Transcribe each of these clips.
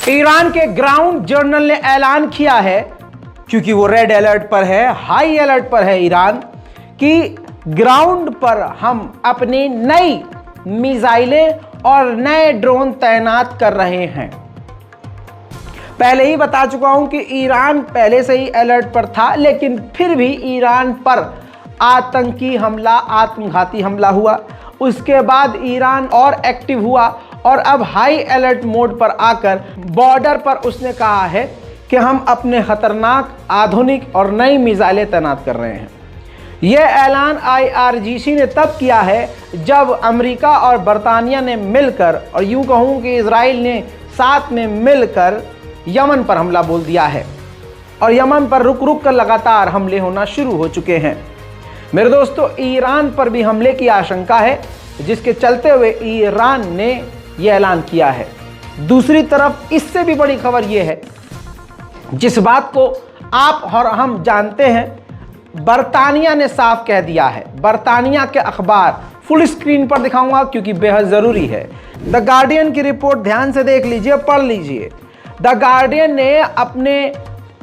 Iran के ground journal ने ऐलान किया है, क्योंकि वो रेड अलर्ट पर है, हाई अलर्ट पर है ईरान, कि ग्राउंड पर हम अपनी नई मिसाइलें और नए ड्रोन तैनात कर रहे हैं। पहले ही बता चुका हूं कि ईरान पहले से ही अलर्ट पर था, लेकिन फिर भी ईरान पर आतंकी हमला, आत्मघाती हमला हुआ। उसके बाद ईरान और एक्टिव हुआ और अब हाई अलर्ट मोड पर आकर बॉर्डर पर उसने कहा है कि हम अपने खतरनाक, आधुनिक और नई मिसाइलें तैनात कर रहे हैं। यह ऐलान IRGC ने तब किया है जब अमेरिका और बरतानिया ने मिलकर, और यूं कहूं कि इजराइल ने साथ में मिलकर यमन पर हमला बोल दिया है और यमन पर रुक रुक कर लगातार हमले होना शुरू हो चुके हैं। मेरे दोस्तों, ईरान पर भी हमले की आशंका है, जिसके चलते हुए ईरान ने यह ऐलान किया है। दूसरी तरफ इससे भी बड़ी खबर यह है, जिस बात को आप और हम जानते हैं, बरतानिया ने साफ कह दिया है। बरतानिया के अखबार फुल स्क्रीन पर दिखाऊंगा क्योंकि बेहद ज़रूरी है। द गार्डियन की रिपोर्ट ध्यान से देख लीजिए, पढ़ लीजिए। द गार्डियन ने अपने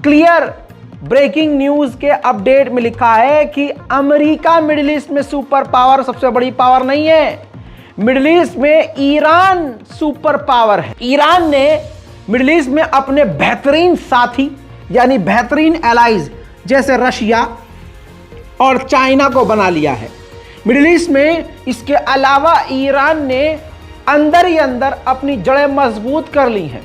क्लियर ब्रेकिंग न्यूज़ के अपडेट में लिखा है कि अमेरिका मिडिल ईस्ट में सुपर पावर, सबसे बड़ी पावर नहीं है। मिडिल ईस्ट में ईरान सुपर पावर है। ईरान ने मिडिल ईस्ट में अपने बेहतरीन साथी यानी बेहतरीन एलाइज जैसे रशिया और चाइना को बना लिया है मिडिल ईस्ट में। इसके अलावा ईरान ने अंदर ही अंदर अपनी जड़ें मजबूत कर ली हैं।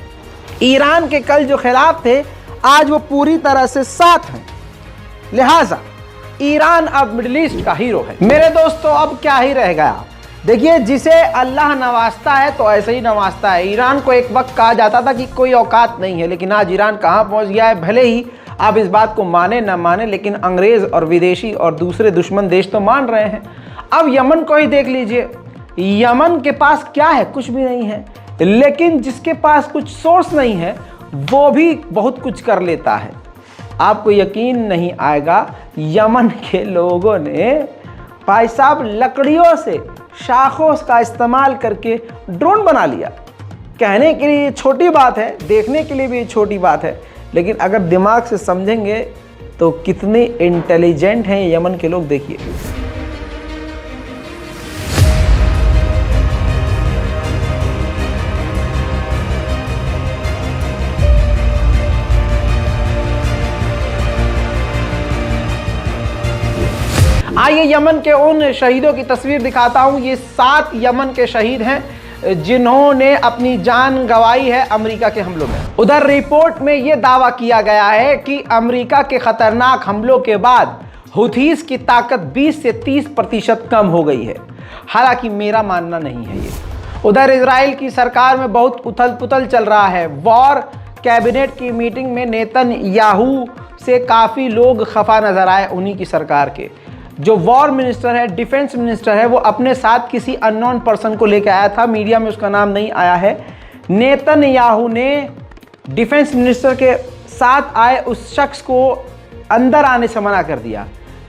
ईरान के कल जो खिलाफ थे, आज वो पूरी तरह से साथ हैं। लिहाजा ईरान अब मिडिल ईस्ट का हीरो है। मेरे दोस्तों, अब क्या ही रह गया। देखिए, जिसे अल्लाह नवाजता है तो ऐसे ही नवाजता है। ईरान को एक वक्त कहा जाता था कि कोई औकात नहीं है, लेकिन आज ईरान कहाँ पहुँच गया है। भले ही आप इस बात को माने ना माने, लेकिन अंग्रेज़ और विदेशी और दूसरे दुश्मन देश तो मान रहे हैं। अब यमन को ही देख लीजिए। यमन के पास क्या है? कुछ भी नहीं है, लेकिन जिसके पास कुछ सोर्स नहीं है वो भी बहुत कुछ कर लेता है। आपको यकीन नहीं आएगा, यमन के लोगों ने भाई साहब लकड़ियों से, शाखों का इस्तेमाल करके ड्रोन बना लिया। कहने के लिए छोटी बात है, देखने के लिए भी छोटी बात है, लेकिन अगर दिमाग से समझेंगे तो कितने इंटेलिजेंट हैं यमन के लोग, देखिए। आइए यमन के उन शहीदों की तस्वीर दिखाता हूं। ये 7 यमन के शहीद हैं जिन्होंने अपनी जान गंवाई है अमेरिका के हमलों में। उधर रिपोर्ट में यह दावा किया गया है कि अमेरिका के खतरनाक हमलों के बाद हुथीस की ताकत 20 से 30% कम हो गई है। हालांकि मेरा मानना नहीं है ये। उधर इजराइल की सरकार में बहुत उथल पुथल चल रहा है। वॉर कैबिनेट की मीटिंग में नेतन्याहू से काफ़ी लोग खफा नजर आए। उन्हीं की सरकार के जो वॉर मिनिस्टर है, डिफेंस मिनिस्टर है, वो अपने साथ किसी अननोन पर्सन को लेकर आया था। मीडिया में उसका नाम नहीं आया है। नेतन्याहू ने डिफेंस मिनिस्टर के साथ आए उस शख्स को अंदर आने से मना कर दिया,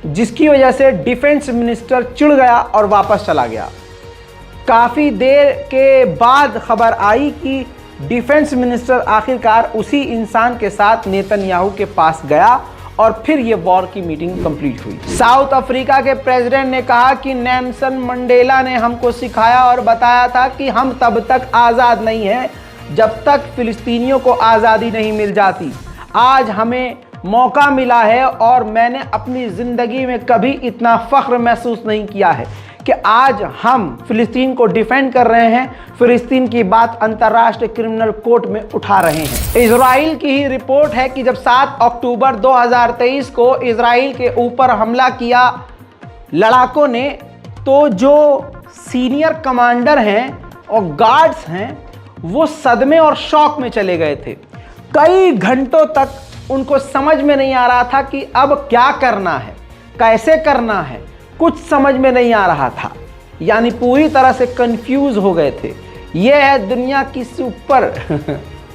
जिसकी वजह से डिफेंस मिनिस्टर चिढ़ गया और वापस चला गया। काफ़ी देर के बाद खबर आई कि डिफेंस मिनिस्टर आखिरकार उसी इंसान के साथ नेतन्याहू के पास गया और फिर ये वॉर की मीटिंग कंप्लीट हुई। साउथ अफ्रीका के प्रेसिडेंट ने कहा कि नेल्सन मंडेला ने हमको सिखाया और बताया था कि हम तब तक आज़ाद नहीं हैं जब तक फिलिस्तीनियों को आज़ादी नहीं मिल जाती। आज हमें मौका मिला है और मैंने अपनी ज़िंदगी में कभी इतना फ़ख्र महसूस नहीं किया है कि आज हम फ़िलिस्तीन को डिफेंड कर रहे हैं, फ़िलिस्तीन की बात अंतर्राष्ट्रीय क्रिमिनल कोर्ट में उठा रहे हैं। इजराइल की ही रिपोर्ट है कि जब 7 अक्टूबर 2023 को इजराइल के ऊपर हमला किया लड़ाकों ने, तो जो सीनियर कमांडर हैं और गार्ड्स हैं वो सदमे और शॉक में चले गए थे। कई घंटों तक उनको समझ में नहीं आ रहा था कि अब क्या करना है, कैसे करना है, कुछ समझ में नहीं आ रहा था। यानी पूरी तरह से कंफ्यूज हो गए थे। यह है दुनिया की सुपर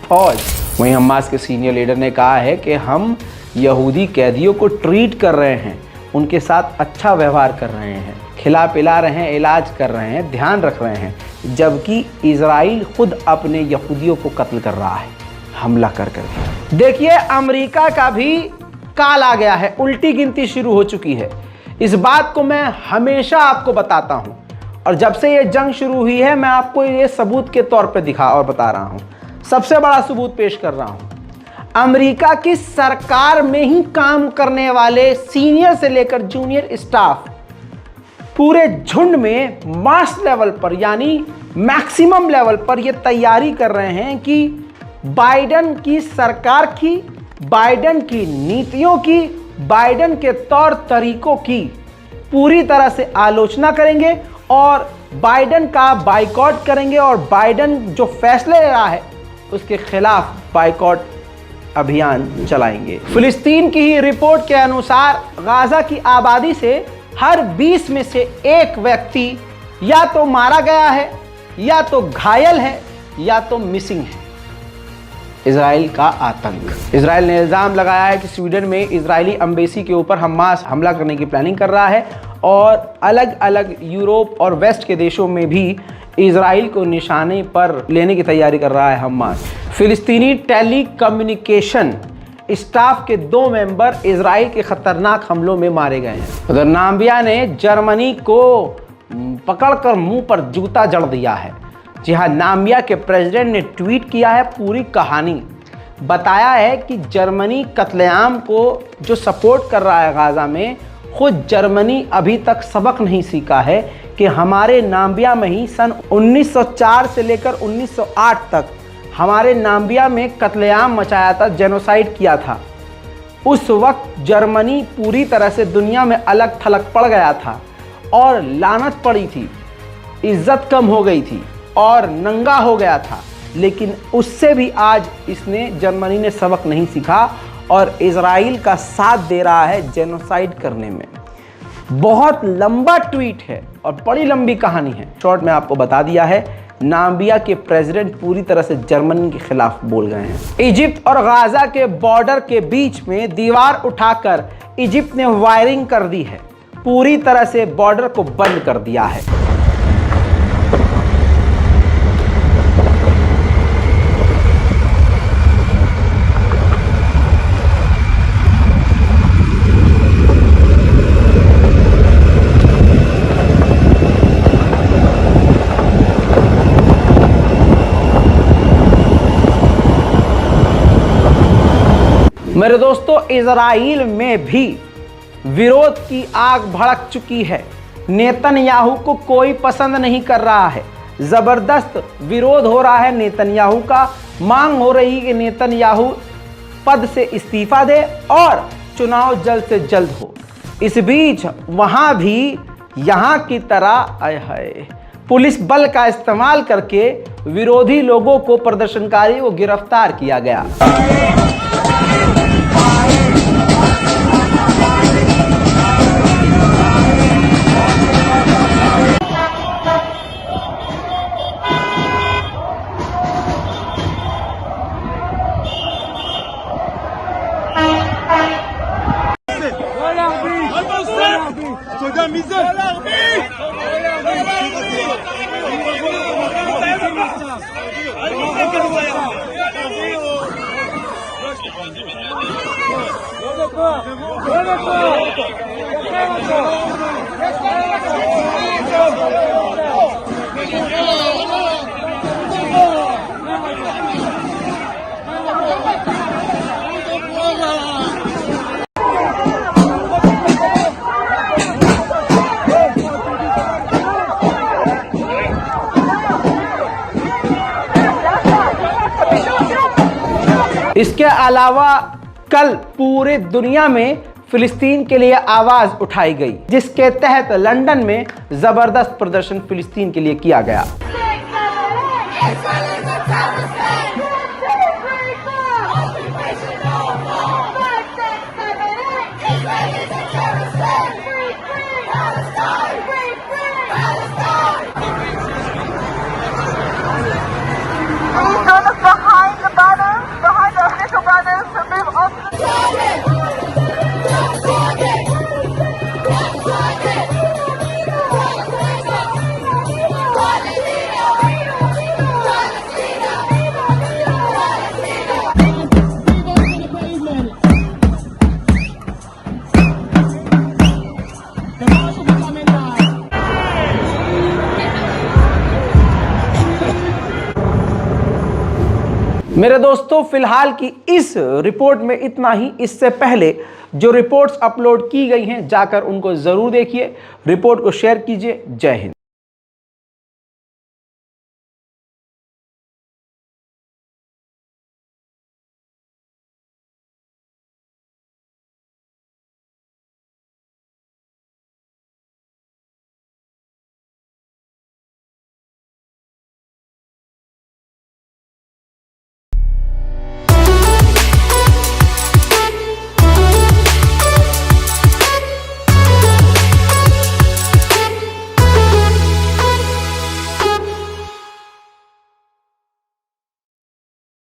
फौज। वहीं हमास के सीनियर लीडर ने कहा है कि हम यहूदी कैदियों को ट्रीट कर रहे हैं, उनके साथ अच्छा व्यवहार कर रहे हैं, खिला पिला रहे हैं, इलाज कर रहे हैं, ध्यान रख रहे हैं, जबकि इजराइल खुद अपने यहूदियों को कत्ल कर रहा है। हमला कर दिया। देखिए, अमेरिका का भी काल आ गया है, उल्टी गिनती शुरू हो चुकी है। इस बात को मैं हमेशा आपको बताता हूं, और जब से ये जंग शुरू हुई है मैं आपको ये सबूत के तौर पे दिखा और बता रहा हूं। सबसे बड़ा सबूत पेश कर रहा हूं। अमेरिका की सरकार में ही काम करने वाले सीनियर से लेकर जूनियर स्टाफ पूरे झुंड में मास लेवल पर, यानी मैक्सिमम लेवल पर ये तैयारी कर रहे हैं कि बाइडेन की सरकार की, बाइडेन की नीतियों की, बाइडेन के तौर तरीकों की पूरी तरह से आलोचना करेंगे और बाइडेन का बाइकॉट करेंगे, और बाइडेन जो फैसले ले रहा है उसके खिलाफ बाइकॉट अभियान चलाएंगे। फिलिस्तीन की ही रिपोर्ट के अनुसार गाजा की आबादी से हर 20 में से एक व्यक्ति या तो मारा गया है, या तो घायल है, या तो मिसिंग है। इजराइल का आतंक। इजराइल ने इल्जाम लगाया है कि स्वीडन में इजरायली एम्बेसी के ऊपर हमास हमला करने की प्लानिंग कर रहा है, और अलग अलग यूरोप और वेस्ट के देशों में भी इजराइल को निशाने पर लेने की तैयारी कर रहा है हमास। फिलिस्तीनी टेली कम्युनिकेशन स्टाफ के 2 मेंबर इजराइल के खतरनाक हमलों में मारे गए हैं। उधर नाम्बिया ने जर्मनी को पकड़कर मुंह पर जूता जड़ दिया है। जी हाँ, नाम्बिया के प्रेसिडेंट ने ट्वीट किया है पूरी कहानी, बताया है कि जर्मनी कत्लेआम को जो सपोर्ट कर रहा है गाजा में, खुद जर्मनी अभी तक सबक नहीं सीखा है कि हमारे नाम्बिया में ही सन 1904 से लेकर 1908 तक हमारे नाम्बिया में कत्लेआम मचाया था, जेनोसाइड किया था। उस वक्त जर्मनी पूरी तरह से दुनिया में अलग थलग पड़ गया था और लानत पड़ी थी, इज्जत कम हो गई थी और नंगा हो गया था। लेकिन उससे भी आज इसने, जर्मनी ने सबक नहीं सीखा और इजराइल का साथ दे रहा है जेनोसाइड करने में। बहुत लंबा ट्वीट है और बड़ी लंबी कहानी है। शॉर्ट में आपको बता दिया है, नाम्बिया के प्रेसिडेंट पूरी तरह से जर्मनी के खिलाफ बोल गए हैं। इजिप्ट और गाजा के बॉर्डर के बीच में दीवार उठाकर इजिप्ट ने वायरिंग कर दी है, पूरी तरह से बॉर्डर को बंद कर दिया है। मेरे दोस्तों, इजराइल में भी विरोध की आग भड़क चुकी है। नेतन्याहू को कोई पसंद नहीं कर रहा है, जबरदस्त विरोध हो रहा है नेतन्याहू का। मांग हो रही है कि नेतन्याहू पद से इस्तीफा दे और चुनाव जल्द से जल्द हो। इस बीच वहां भी यहां की तरह आए पुलिस बल का इस्तेमाल करके विरोधी लोगों को, प्रदर्शनकारी को गिरफ्तार किया गया। इसके अलावा कल पूरे दुनिया में फिलिस्तीन के लिए आवाज उठाई गई, जिसके तहत लंदन में जबरदस्त प्रदर्शन फिलिस्तीन के लिए किया गया। मेरे दोस्तों, फिलहाल की इस रिपोर्ट में इतना ही। इससे पहले जो रिपोर्ट्स अपलोड की गई हैं, जाकर उनको जरूर देखिए, रिपोर्ट को शेयर कीजिए। जय हिंद।